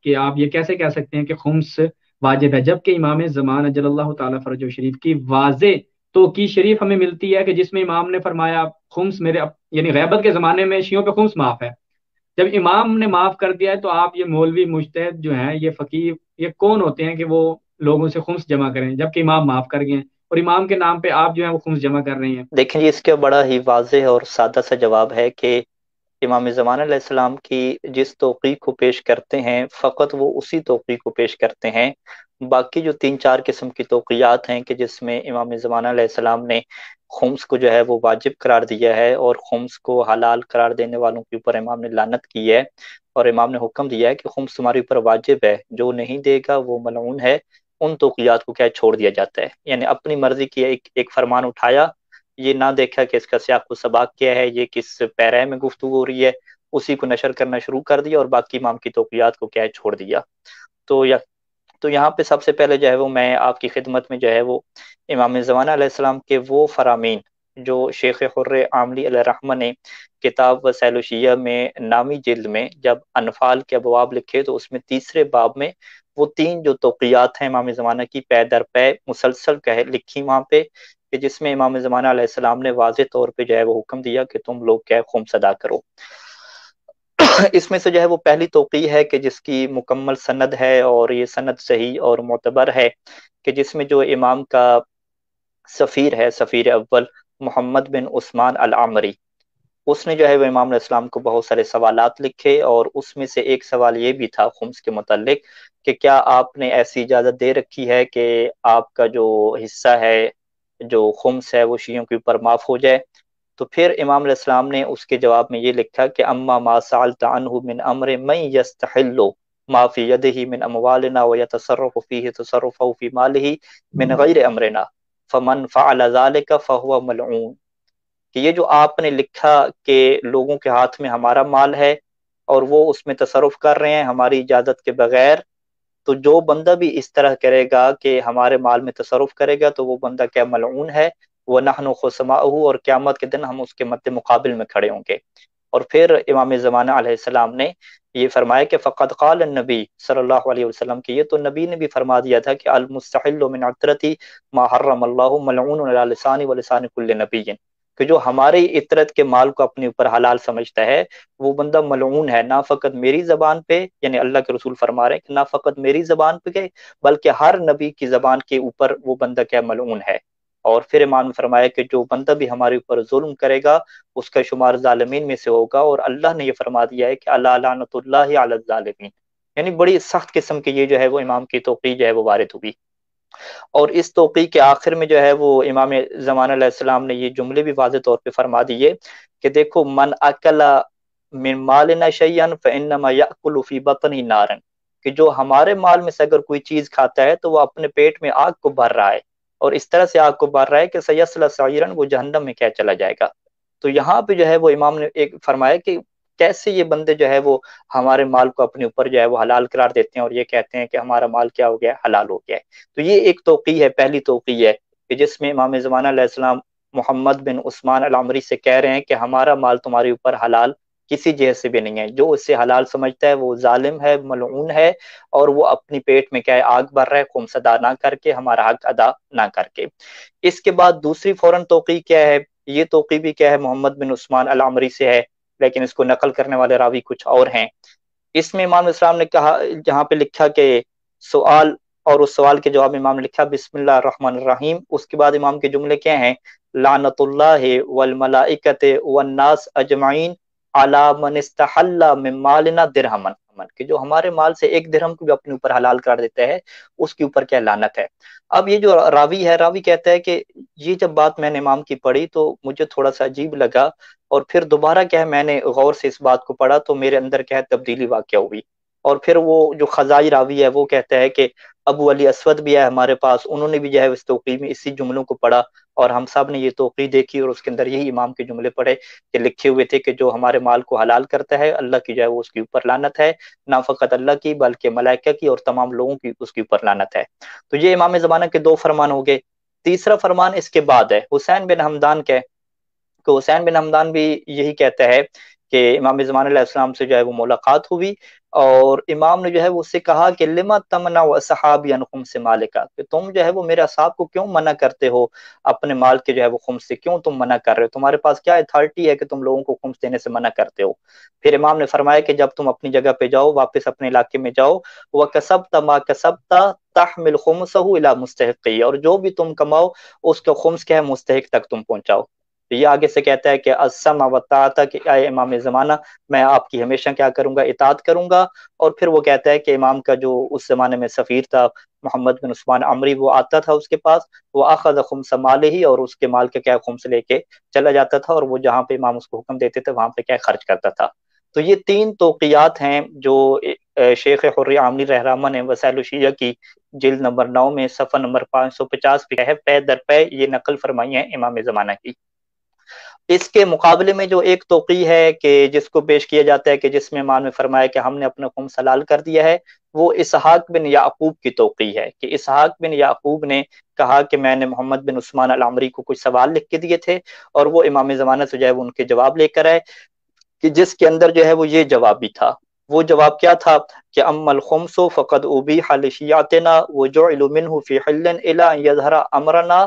کہ آپ یہ کیسے کہہ سکتے ہیں کہ خمس واجب ہے، جبکہ امام زمان اجل اللہ تعالیٰ فرج شریف کی واضح توقیع شریف ہمیں ملتی ہے کہ جس میں امام نے فرمایا خمس میرے یعنی غیبت کے زمانے میں شیعوں پہ خمس معاف ہے۔ جب امام نے معاف کر دیا ہے تو آپ یہ مولوی مجتہد جو ہیں، یہ فقیر، یہ کون ہوتے ہیں کہ وہ لوگوں سے خمس جمع کریں جبکہ امام معاف کر گئے ہیں، اور امام کے نام پہ آپ جو ہیں وہ خمس جمع کر رہے ہیں؟ دیکھیں جی، اس کے بڑا ہی واضح اور سادہ سا جواب ہے کہ امام زمان علیہ السلام کی جس توقیع کو پیش کرتے ہیں فقط وہ اسی توقیع کو پیش کرتے ہیں۔ باقی جو تین چار قسم کی توقیات ہیں کہ جس میں امام زمان علیہ السلام نے خمس کو جو ہے وہ واجب قرار دیا ہے، اور خمس کو حلال قرار دینے والوں کے اوپر امام نے لعنت کی ہے، اور امام نے حکم دیا ہے کہ خمس تمہارے اوپر واجب ہے، جو نہیں دے گا وہ ملعون ہے، ان توقیات کو کیا چھوڑ دیا جاتا ہے۔ یعنی اپنی مرضی کی ایک فرمان اٹھایا، یہ نہ دیکھا کہ اس کا سیاق و سباق کیا ہے، یہ کس پیرے میں گفتگو ہو رہی ہے، اسی کو نشر کرنا شروع کر دیا، اور باقی امام کی توقیات کو کیا ہے چھوڑ دیا۔ تو تو یہاں پہ سب سے پہلے جو ہے وہ میں آپ کی خدمت میں جو ہے وہ امام زمانہ علیہ السلام کے وہ فرامین جو شیخ حر عاملی علیہ الرحمہ نے کتاب وسائل الشیعہ میں نامی جلد میں جب انفال کے ابواب لکھے تو اس میں تیسرے باب میں وہ تین جو توقیات ہیں امام زمانہ کی پے در پے مسلسل لکھی وہاں پہ، کہ جس میں امام زمانہ علیہ السلام نے واضح طور پہ جو ہے وہ حکم دیا کہ تم لوگ کیا ہے خمس ادا کرو۔ اس میں سے جو ہے وہ پہلی توقیع ہے کہ جس کی مکمل سند ہے، اور یہ سند صحیح اور معتبر ہے، کہ جس میں جو امام کا سفیر ہے، سفیر اول محمد بن عثمان العمری، اس نے جو ہے وہ امام علیہ السلام کو بہت سارے سوالات لکھے، اور اس میں سے ایک سوال یہ بھی تھا خمس کے متعلق کہ کیا آپ نے ایسی اجازت دے رکھی ہے کہ آپ کا جو حصہ ہے، جو خمس ہے، وہ شیعوں کے اوپر معاف ہو جائے؟ تو پھر امام علیہ السلام نے اس کے جواب میں یہ لکھا کہ اما ما سألت عنہ من امر من یستحل ما فی یدہ من اموالنا ویتصرف فیہ تصرفہ فی مالہ من غیر امرنا فمن فعل ذلك فهو ملعون، کہ یہ جو آپ نے لکھا کہ لوگوں کے ہاتھ میں ہمارا مال ہے اور وہ اس میں تصرف کر رہے ہیں ہماری اجازت کے بغیر، تو جو بندہ بھی اس طرح کرے گا کہ ہمارے مال میں تصرف کرے گا تو وہ بندہ کیا ملعون ہے، وہ نحن خصماؤہ، اور قیامت کے دن ہم اس کے مد مقابل میں کھڑے ہوں گے۔ اور پھر امام زمانہ علیہ السلام نے یہ فرمایا کہ فقد قال النبی صلی اللہ علیہ وسلم، کہ یہ تو نبی نے بھی فرما دیا تھا کہ المستحل من عطرتی ما حرم اللہ ملعون علی لسانی و لسان کل نبی، کہ جو ہماری عطرت کے مال کو اپنے اوپر حلال سمجھتا ہے وہ بندہ ملعون ہے، نہ فقط میری زبان پہ، یعنی اللہ کے رسول فرما رہے ہیں کہ نہ فقط میری زبان پہ بلکہ ہر نبی کی زبان کے اوپر وہ بندہ کیا ملعون ہے۔ اور پھر امام نے فرمایا کہ جو بندہ بھی ہمارے اوپر ظلم کرے گا اس کا شمار ظالمین میں سے ہوگا، اور اللہ نے یہ فرما دیا ہے کہ اللہ لعنت اللہ علی الظالمین، یعنی بڑی سخت قسم کی یہ جو ہے وہ امام کی توقیع جو ہے وہ وارد ہوئی۔ اور اس توقیع کے آخر میں جو ہے وہ امام زمان علیہ السلام نے یہ جملے بھی واضح طور پہ فرما دیے کہ دیکھو من اکل من مالنا شیئا فانما یاکل فی بطنہ نارا، کہ جو ہمارے مال میں سے اگر کوئی چیز کھاتا ہے تو وہ اپنے پیٹ میں آگ کو بھر رہا ہے، اور اس طرح سے آگ کو بھر رہا ہے کہ سیصلی سعیرا، وہ جہنم میں کیا چلا جائے گا۔ تو یہاں پہ جو ہے وہ امام نے ایک فرمایا کہ کیسے یہ بندے جو ہے وہ ہمارے مال کو اپنے اوپر جو ہے وہ حلال قرار دیتے ہیں، اور یہ کہتے ہیں کہ ہمارا مال کیا ہو گیا ہے، حلال ہو گیا ہے۔ تو یہ ایک توقیع ہے، پہلی توقیع ہے کہ جس میں امام زمانہ علیہ السلام محمد بن عثمان العمری سے کہہ رہے ہیں کہ ہمارا مال تمہارے اوپر حلال کسی جہت سے بھی نہیں ہے، جو اسے حلال سمجھتا ہے وہ ظالم ہے، ملعون ہے، اور وہ اپنی پیٹ میں کیا ہے آگ بھر رہا ہے، خمس ادا نہ کر کے، ہمارا حق ادا نہ کر کے۔ اس کے بعد دوسری فوراً توقیع کیا ہے؟ یہ توقیع بھی کیا ہے محمد بن عثمان العمری سے ہے، لیکن اس کو نقل کرنے والے راوی کچھ اور ہیں۔ اس میں امام اسلام نے کہا، جہاں پہ لکھا کہ سوال، اور اس سوال کے جواب میں امام نے لکھا بسم اللہ الرحمن الرحیم، اس کے بعد امام کے جملے کیا ہیں؟ لعنت اللہ والملائکۃ والناس اجمعین علی من استحل من مالنا درہما، کہ جو ہمارے مال سے ایک درہم کو بھی اپنے اوپر حلال کر دیتا ہے اس کے اوپر کیا لعنت ہے۔ اب یہ جو راوی ہے، راوی کہتا ہے کہ یہ جب بات میں نے امام کی پڑھی تو مجھے تھوڑا سا عجیب لگا، اور پھر دوبارہ کیا ہے میں نے غور سے اس بات کو پڑھا تو میرے اندر کیا ہے تبدیلی واقع ہوئی۔ اور پھر وہ جو خزائی راوی ہے وہ کہتا ہے کہ ابو علی اسود بھی ہے ہمارے پاس، انہوں نے بھی جو ہے اس توقیع میں اسی جملوں کو پڑھا، اور ہم سب نے یہ توقیع دیکھی اور اس کے اندر یہی امام کے جملے پڑھے کہ لکھے ہوئے تھے کہ جو ہمارے مال کو حلال کرتا ہے اللہ کی جو ہے وہ اس کے اوپر لعنت ہے، نہ فقط اللہ کی بلکہ ملائکہ کی اور تمام لوگوں کی اس کے اوپر لعنت ہے۔ تو یہ امام زمانہ کے دو فرمان ہو گئے۔ تیسرا فرمان اس کے بعد ہے حسین بن حمدان کا، کہ حسین بن حمدان بھی یہی کہتا ہے کہ امام زمان علیہ السلام سے جو ہے وہ ملاقات ہوئی، اور امام نے جو ہے وہ اس سے کہا کہ لما تمنا صحابی ان خمس مالکا، کہ تم جو ہے وہ میرے اصحاب کو کیوں منع کرتے ہو اپنے مال کے جو ہے وہ خمس سے، کیوں تم منع کر رہے ہو، تمہارے پاس کیا اتھارٹی ہے کہ تم لوگوں کو خمس دینے سے منع کرتے ہو؟ پھر امام نے فرمایا کہ جب تم اپنی جگہ پہ جاؤ، واپس اپنے علاقے میں جاؤ، وَكَسَبْتَ مَا كَسَبْتَ تحمل خمسه الى مستحقی، اور جو بھی تم کماؤ اس کا خمس کیا ہے، مستحق تک تم پہنچاؤ۔ تو یہ آگے سے کہتا ہے کہ السمع والطاعۃ، کہ اے امام زمانہ میں آپ کی ہمیشہ کیا کروں گا، اطاعت کروں گا۔ اور پھر وہ کہتا ہے کہ امام کا جو اس زمانے میں سفیر تھا محمد بن عثمان عمری، وہ آتا تھا اس کے پاس، وہ اخذ خمس مالہ، اور اس کے مال کے کیا خمس لے کے چلا جاتا تھا، اور وہ جہاں پہ امام اس کو حکم دیتے تھے وہاں پہ کیا خرچ کرتا تھا۔ تو یہ تین توقیات ہیں جو شیخ حر عاملی رحمہ نے وسائل الشیعہ کی جلد نمبر 9 میں صفحہ نمبر 550 پہ ہے، پے در پے یہ نقل فرمائی ہے امام زمانہ کی۔ اس کے مقابلے میں جو ایک توقی ہے کہ جس کو پیش کیا جاتا ہے کہ جس میں امام نے فرمایا کہ ہم نے اپنا خمس حلال کر دیا ہے، وہ اسحاق بن یعقوب کی توقی ہے، کہ اسحاق بن یعقوب نے کہا کہ میں نے محمد بن عثمان العمری کو کچھ سوال لکھ کے دیے تھے، اور وہ امام زمانہ سے جو ہے وہ ان کے جواب لے کر آئے، کہ جس کے اندر جو ہے وہ یہ جواب بھی تھا۔ وہ جواب کیا تھا کہ اما الخمس فقد ابیح لشیعتنا وجعل منه في حل الى ان يظهر امرنا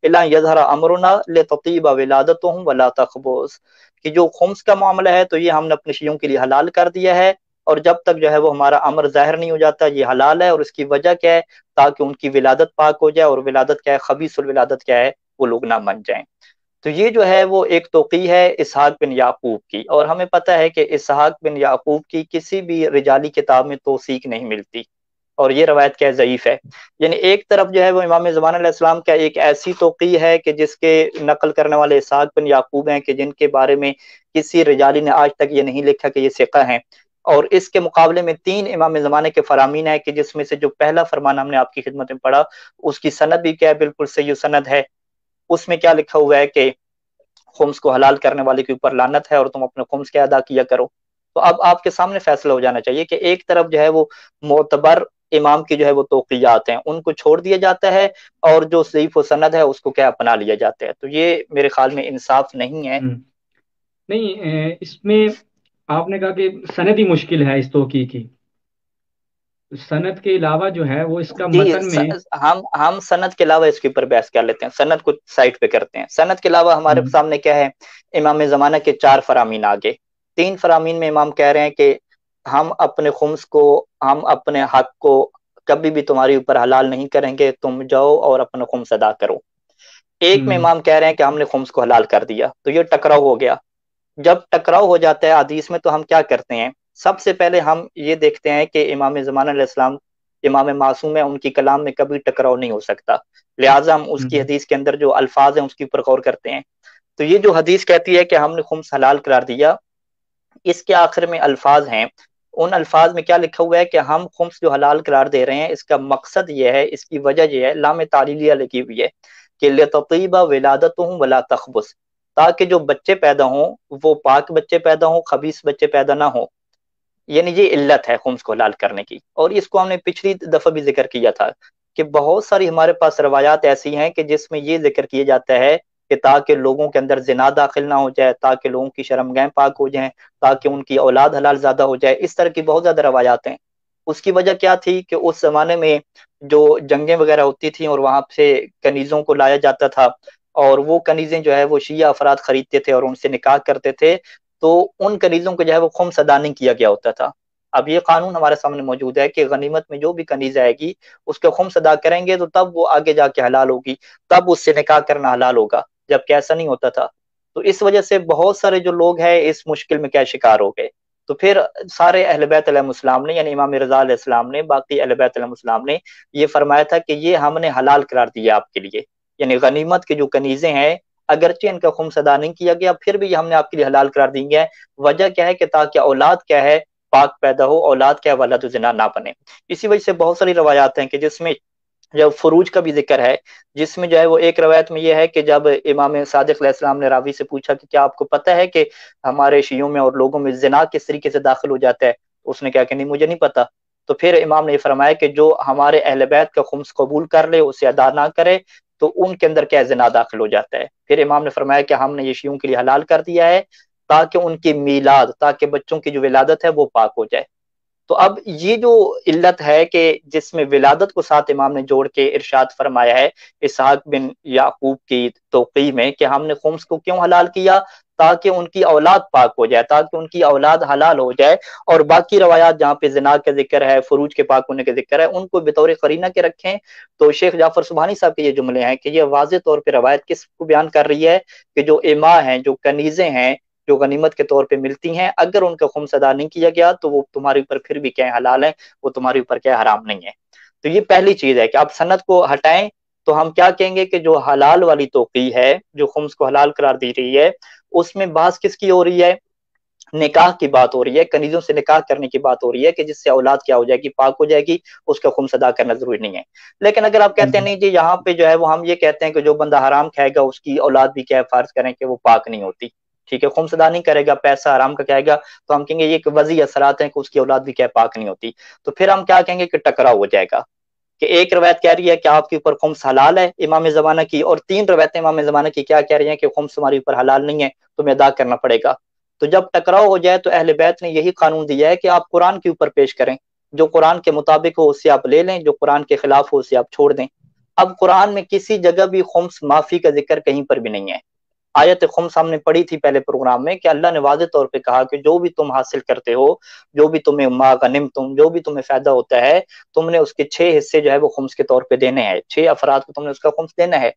الى ان يظهر امرنا لتطيب ولادتهم ولا تخبث، کہ جو خمس کا معاملہ ہے تو یہ ہم نے اپنے شیعوں کے لیے حلال کر دیا ہے، اور جب تک جو ہے وہ ہمارا امر ظاہر نہیں ہو جاتا یہ حلال ہے، اور اس کی وجہ کیا ہے، تاکہ ان کی ولادت پاک ہو جائے، اور ولادت کیا ہے، خبیث الولادت کیا ہے، وہ لوگ نہ من جائیں۔ تو یہ جو ہے وہ ایک توقی ہے اسحاق بن یعقوب کی، اور ہمیں پتہ ہے کہ اسحاق بن یعقوب کی کسی بھی رجالی کتاب میں توثیق نہیں ملتی، اور یہ روایت کیا ضعیف ہے۔ یعنی ایک طرف جو ہے وہ امام زمان علیہ السلام کا ایک ایسی توقی ہے کہ جس کے نقل کرنے والے اسحاق بن یعقوب ہیں کہ جن کے بارے میں کسی رجالی نے آج تک یہ نہیں لکھا کہ یہ ثقہ ہیں، اور اس کے مقابلے میں 3 امام زمانے کے فرامین ہیں کہ جس میں سے جو پہلا فرمان ہم نے آپ کی خدمت میں پڑھا اس کی سند بھی کیا ہے، بالکل صحیح سند ہے۔ اس میں کیا لکھا ہوا ہے کہ خمس کو حلال کرنے والے کے اوپر لعنت ہے، اور تم اپنے خمس کیا ادا کیا کرو۔ تو اب آپ کے سامنے فیصلہ ہو جانا چاہیے کہ ایک طرف جو ہے وہ معتبر امام کی جو ہے وہ توقیات ہیں ان کو چھوڑ دیا جاتا ہے، اور جو ضعیف و سند ہے اس کو کیا اپنا لیا جاتا ہے، تو یہ میرے خیال میں انصاف نہیں ہے۔ نہیں، اس میں آپ نے کہا کہ سند ہی مشکل ہے اس توقی کی، سند کے علاوہ جو ہے وہ اس کا جی متن میں ہم سند کے علاوہ اس کے اوپر بحث کر لیتے ہیں، سند کو سائٹ پہ کرتے ہیں۔ سند کے علاوہ ہمارے سامنے کیا ہے، امام زمانہ کے 4 فرامین آگے، 3 فرامین میں امام کہہ رہے ہیں کہ ہم اپنے خمس کو، ہم اپنے حق کو کبھی بھی تمہارے اوپر حلال نہیں کریں گے، تم جاؤ اور اپنا خمس ادا کرو۔ ایک میں امام کہہ رہے ہیں کہ ہم نے خمس کو حلال کر دیا، تو یہ ٹکراؤ ہو گیا۔ جب ٹکراؤ ہو جاتا ہے حدیث میں تو ہم کیا کرتے ہیں، سب سے پہلے ہم یہ دیکھتے ہیں کہ امام زمان علیہ السلام امام معصوم ہے، ان کی کلام میں کبھی ٹکراؤ نہیں ہو سکتا، لہٰذا ہم اس کی حدیث کے اندر جو الفاظ ہیں اس کے اوپر غور کرتے ہیں۔ تو یہ جو حدیث کہتی ہے کہ ہم نے خمس حلال قرار دیا، اس کے آخر میں الفاظ ہیں، ان الفاظ میں کیا لکھا ہوا ہے کہ ہم خمس جو حلال قرار دے رہے ہیں اس کا مقصد یہ ہے، اس کی وجہ یہ ہے، لام تعلیلیہ لکھی ہوئی ہے کہ لتطیب ولادتہم ولا تخبث، تاکہ جو بچے پیدا ہوں وہ پاک بچے پیدا ہوں، خبیث بچے پیدا نہ ہوں۔ یعنی یہ علت ہے خمس کو حلال کرنے کی، اور اس کو ہم نے پچھلی دفعہ بھی ذکر کیا تھا کہ بہت ساری ہمارے پاس روایات ایسی ہیں کہ جس میں یہ ذکر کیا جاتا ہے کہ تاکہ لوگوں کے اندر زنا داخل نہ ہو جائے، تاکہ لوگوں کی شرمگاہیں پاک ہو جائیں، تاکہ ان کی اولاد حلال زیادہ ہو جائے، اس طرح کی بہت زیادہ روایات ہیں۔ اس کی وجہ کیا تھی کہ اس زمانے میں جو جنگیں وغیرہ ہوتی تھیں اور وہاں سے کنیزوں کو لایا جاتا تھا، اور وہ کنیزیں جو ہے وہ شیعہ افراد خریدتے تھے اور ان سے نکاح کرتے تھے، تو ان کنیزوں کو جو ہے وہ خمس ادا نہیں کیا گیا ہوتا تھا۔ اب یہ قانون ہمارے سامنے موجود ہے کہ غنیمت میں جو بھی کنیز آئے گی اس کا خمس ادا کریں گے تو تب وہ آگے جا کے حلال ہوگی، تب اس سے نکاح کرنا حلال ہوگا، جبکہ ایسا نہیں ہوتا تھا۔ تو اس وجہ سے بہت سارے جو لوگ ہیں اس مشکل میں کیا شکار ہو گئے۔ تو پھر سارے اہل بیت علیہ السلام نے، یعنی امام رضا علیہ السلام نے، باقی اہل بیت علیہ السلام نے یہ فرمایا تھا کہ یہ ہم نے حلال قرار دیا آپ کے لیے، یعنی غنیمت کے جو کنیزیں ہیں اگرچہ ان کا خمس ادا نہیں کیا گیا پھر بھی ہم نے آپ کے لیے حلال قرار دی ہے۔ وجہ کیا ہے کہ تاکہ اولاد کیا ہے، پاک پیدا ہو، اولاد کیا ولد زنا نہ بنے۔ اسی وجہ سے بہت ساری روایات ہیں کہ جس میں جب فروج کا بھی ذکر ہے، جس میں جو ہے وہ ایک روایت میں یہ ہے کہ جب امام صادق علیہ السلام نے راوی سے پوچھا کہ کیا آپ کو پتہ ہے کہ ہمارے شیعوں میں اور لوگوں میں زنا کس طریقے سے داخل ہو جاتا ہے، اس نے کہا کہ نہیں مجھے نہیں پتا۔ تو پھر امام نے یہ فرمایا کہ جو ہمارے اہل بیت کا خمس قبول کر لے، اسے ادا نہ کرے، تو ان کے اندر کیا زنا داخل ہو جاتا ہے۔ پھر امام نے فرمایا کہ ہم نے یہ شیعوں کے لیے حلال کر دیا ہے تاکہ ان کی میلاد، تاکہ بچوں کی جو ولادت ہے وہ پاک ہو جائے۔ تو اب یہ جو علت ہے کہ جس میں ولادت کو ساتھ امام نے جوڑ کے ارشاد فرمایا ہے اسحاق بن یعقوب کی توقیع میں کہ ہم نے خمس کو کیوں حلال کیا، تاکہ ان کی اولاد پاک ہو جائے، تاکہ ان کی اولاد حلال ہو جائے، اور باقی روایات جہاں پہ زنا کا ذکر ہے، فروج کے پاک ہونے کا ذکر ہے، ان کو بطور قرینہ کے رکھیں۔ تو شیخ جعفر سبحانی صاحب کے یہ جملے ہیں کہ یہ واضح طور پہ روایت کس کو بیان کر رہی ہے کہ جو اماء ہیں، جو کنیزیں ہیں، جو غنیمت کے طور پہ ملتی ہیں، اگر ان کا خمس ادا نہیں کیا گیا تو وہ تمہارے اوپر پھر بھی کیا حلال ہے، وہ تمہارے اوپر کیا حرام نہیں ہے۔ تو یہ پہلی چیز ہے کہ آپ سند کو ہٹائیں تو ہم کیا کہیں گے کہ جو حلال والی توقیع ہے، جو خمس کو حلال قرار دی رہی ہے، اس میں بحث کس کی ہو رہی ہے؟ نکاح کی بات ہو رہی ہے، کنیزوں سے نکاح کرنے کی بات ہو رہی ہے کہ جس سے اولاد کیا ہو جائے گی، پاک ہو جائے گی، اس کا خمس ادا کرنا ضروری نہیں ہے۔ لیکن اگر آپ کہتے ہیں نہیں جی یہاں پہ جو ہے وہ ہم یہ کہتے ہیں کہ جو بندہ حرام کھائے گا اس کی اولاد بھی کیا ہے، فرض کریں کہ وہ پاک نہیں ہوتی، ٹھیک ہے، خمس ادا نہیں کرے گا، پیسہ حرام کا کھائے گا، تو ہم کہیں گے یہ ایک وضعی اثرات ہیں کہ اس کی اولاد بھی کیا ہے، پاک نہیں ہوتی۔ تو پھر ہم کیا کہیں گے کہ ٹکراؤ ہو جائے گا کہ ایک روایت کہہ رہی ہے کہ آپ کے اوپر خمس حلال ہے امام زمانہ کی، اور تین روایتیں امام زمانہ کی کیا کہہ رہی ہیں کہ خمس تمہارے اوپر حلال نہیں ہے، تمہیں ادا کرنا پڑے گا۔ تو جب ٹکراؤ ہو جائے تو اہل بیت نے یہی قانون دیا ہے کہ آپ قرآن کے اوپر پیش کریں، جو قرآن کے مطابق ہو اس سے آپ لے لیں، جو قرآن کے خلاف ہو اسے آپ چھوڑ دیں۔ اب قرآن میں کسی جگہ بھی خمس معافی کا ذکر کہیں پر بھی نہیں ہے۔ آیت خمس ہم نے پڑھی تھی پہلے پروگرام میں کہ اللہ نے واضح طور پہ کہا کہ جو بھی تم حاصل کرتے ہو، جو بھی تمہیں ما غنمتم، جو بھی تمہیں فائدہ ہوتا ہے، تم نے اس کے 6 حصے جو ہے وہ خمس کے طور پہ دینے ہیں، 6 افراد کو تم نے اس کا خمس دینا ہے۔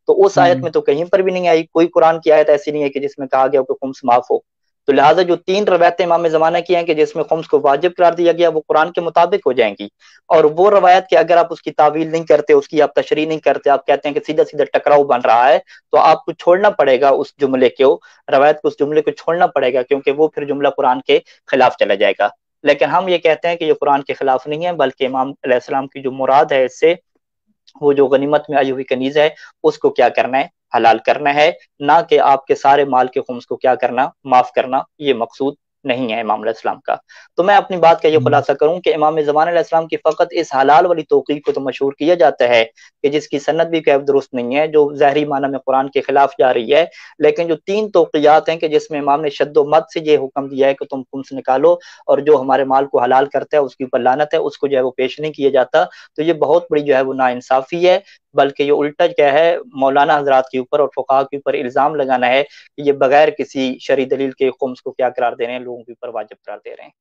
تو اس آیت میں تو کہیں پر بھی نہیں آئی، کوئی قرآن کی آیت ایسی نہیں ہے کہ جس میں کہا گیا کہ خمس معاف ہو۔ تو لہٰذا جو 3 روایتیں امام زمانہ کی ہیں کہ جس میں خمس کو واجب قرار دیا گیا، وہ قرآن کے مطابق ہو جائیں گی، اور وہ روایت کہ اگر آپ اس کی تعویل نہیں کرتے، اس کی آپ تشریح نہیں کرتے، آپ کہتے ہیں کہ سیدھا سیدھا ٹکراؤ بن رہا ہے، تو آپ کو چھوڑنا پڑے گا اس جملے کو، روایت کو، اس جملے کو چھوڑنا پڑے گا، کیونکہ وہ پھر جملہ قرآن کے خلاف چلا جائے گا۔ لیکن ہم یہ کہتے ہیں کہ یہ قرآن کے خلاف نہیں ہے، بلکہ امام علیہ السلام کی جو مراد ہے اس سے، وہ جو غنیمت میں آئی ہوئی کنیز ہے اس کو کیا کرنا ہے، حلال کرنا ہے، نہ کہ آپ کے سارے مال کے خمس کو کیا کرنا، معاف کرنا، یہ مقصود نہیں ہے امام علیہ السلام کا۔ تو میں اپنی بات کا یہ خلاصہ کروں کہ امام زمان علیہ السلام کی فقط اس حلال والی توقیع کو تو مشہور کیا جاتا ہے کہ جس کی سند بھی کیف درست نہیں ہے، جو ظاہری معنی میں قرآن کے خلاف جا رہی ہے، لیکن جو 3 توقیات ہیں کہ جس میں امام نے شد و مد سے یہ حکم دیا ہے کہ تم خمس نکالو، اور جو ہمارے مال کو حلال کرتا ہے اس کے اوپر لعنت ہے، اس کو جو ہے وہ پیش نہیں کیا جاتا، تو یہ بہت بڑی جو ہے وہ ناانصافی ہے، بلکہ یہ الٹا کیا ہے، مولانا حضرات کے اوپر اور فقہا کے اوپر الزام لگانا ہے کہ یہ بغیر کسی شرعی دلیل کے خمس کو کیا قرار دے رہے ہیں، لوگوں کے اوپر واجب قرار دے رہے ہیں۔